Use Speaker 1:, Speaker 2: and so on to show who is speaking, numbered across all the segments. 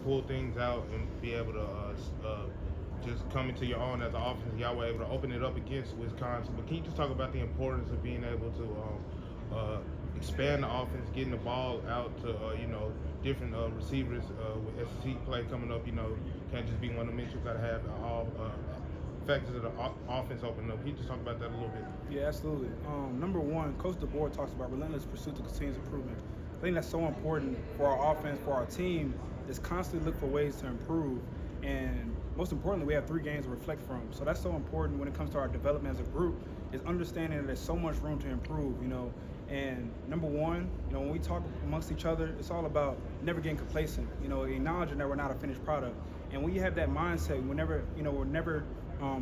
Speaker 1: pull things out and be able to just come into your own as an offense. Y'all were able to open it up against Wisconsin. But can you just talk about the importance of being able to expand the offense, getting the ball out to different receivers with SEC play coming up? Can't just be one of the men. You got to have all factors of the offense open up. Can you just talk about that a little bit?
Speaker 2: Yeah, absolutely. Number one, Coach DeBoer talks about relentless pursuit to continuous improvement. I think that's so important for our offense, for our team, is constantly look for ways to improve. And most importantly, we have 3 games to reflect from. So that's so important when it comes to our development as a group, is understanding that there's so much room to improve, And number one, when we talk amongst each other, it's all about never getting complacent, acknowledging that we're not a finished product. And when you have that mindset, we'll never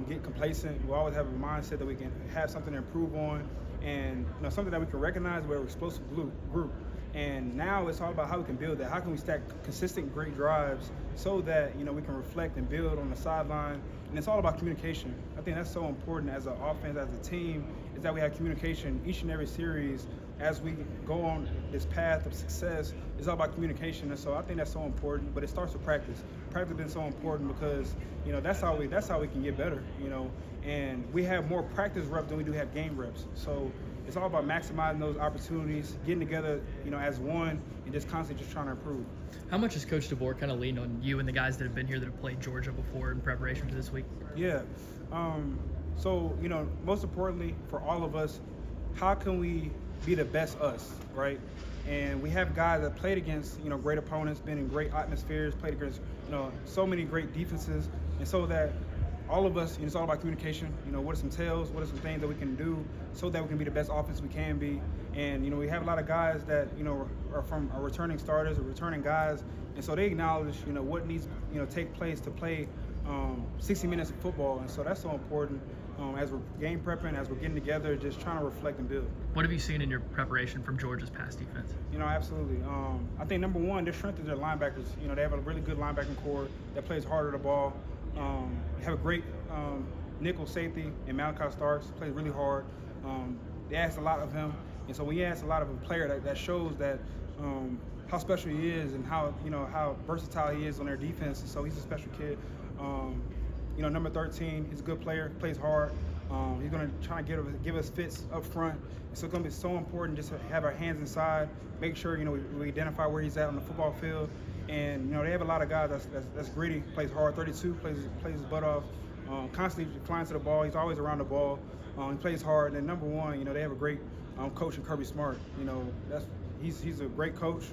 Speaker 2: get complacent. We always have a mindset that we can have something to improve on, and something that we can recognize we're an explosive group. And now it's all about how we can build that. How can we stack consistent great drives so that we can reflect and build on the sideline. And it's all about communication. I think that's so important as an offense, as a team, is that we have communication each and every series as we go on this path of success. It's all about communication, and so I think that's so important. But it starts with practice. Practice has been so important because that's how we can get better. And we have more practice reps than we do have game reps. So it's all about maximizing those opportunities, getting together, as one, and just constantly just trying to improve.
Speaker 3: How much has Coach DeBoer kind of leaned on you and the guys that have been here that have played Georgia before in preparation for this week?
Speaker 2: Yeah. So, most importantly for all of us, how can we be the best us, right? And we have guys that played against, great opponents, been in great atmospheres, played against, so many great defenses. And so that all of us, it's all about communication. What are some tells, what are some things that we can do so that we can be the best offense we can be. And, we have a lot of guys that, are returning starters or returning guys. And so they acknowledge, what needs, take place to play 60 minutes of football. And so that's so important as we're game prepping, as we're getting together, just trying to reflect and build.
Speaker 3: What have you seen in your preparation from Georgia's pass defense?
Speaker 2: Absolutely. I think number one, their strength is their linebackers. They have a really good linebacking core that plays harder the ball. They have a great nickel safety in Malachi Starks, plays really hard. They ask a lot of him, and so when you ask a lot of a player, that shows that how special he is and how versatile he is on their defense. And so he's a special kid. Number 13, he's a good player, plays hard. He's going to try to give us fits up front. So it's going to be so important just to have our hands inside, make sure we identify where he's at on the football field. And they have a lot of guys that's gritty, plays hard. 32 plays his butt off, constantly flying to the ball. He's always around the ball. He plays hard. And then number one, they have a great coach in Kirby Smart. He's a great coach.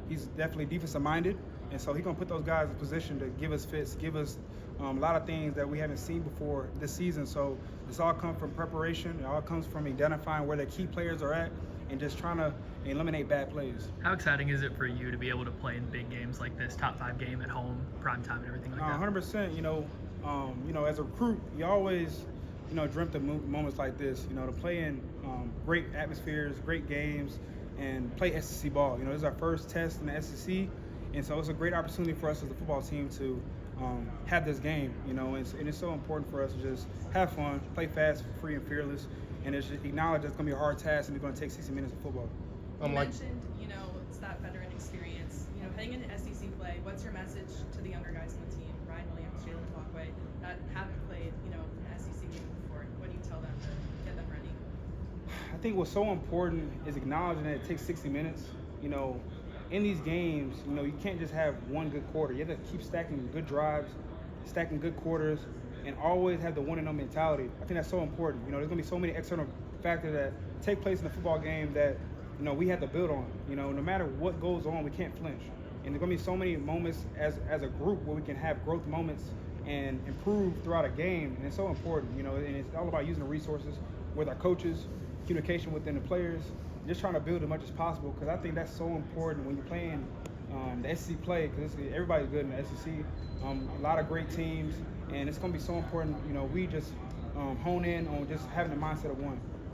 Speaker 2: He's definitely defensive minded, and so he's gonna put those guys in position to give us fits, give us a lot of things that we haven't seen before this season. So this all comes from preparation. It all comes from identifying where the key players are at and just trying to eliminate bad plays.
Speaker 3: How exciting is it for you to be able to play in big games like this, top 5 game at home, prime time, and everything like that?
Speaker 2: 100%. As a recruit, you always, dreamt of moments like this. To play in great atmospheres, great games, and play SEC ball. This is our first test in the SEC, and so it's a great opportunity for us as a football team to have this game. And it's so important for us to just have fun, play fast, free, and fearless, and just acknowledge that it's going to be a hard task and it's going to take 60 minutes of football.
Speaker 4: You mentioned, it's that veteran experience. Heading into SEC play, what's your message to the younger guys on the team, Ryan Williams, Jalen Milroe, that haven't played, an SEC game before? What do you tell them to get them ready?
Speaker 2: I think what's so important is acknowledging that it takes 60 minutes. In these games, you can't just have one good quarter. You have to keep stacking good drives, stacking good quarters, and always have the one and no mentality. I think that's so important. There's going to be so many external factors that take place in the football game that, we have to build on. No matter what goes on, we can't flinch. And there's going to be so many moments as a group where we can have growth moments and improve throughout a game. And it's so important, and it's all about using the resources with our coaches, communication within the players, just trying to build as much as possible, because I think that's so important when you're playing the SEC play, because everybody's good in the SEC, a lot of great teams, and it's going to be so important, we just hone in on just having the mindset of one.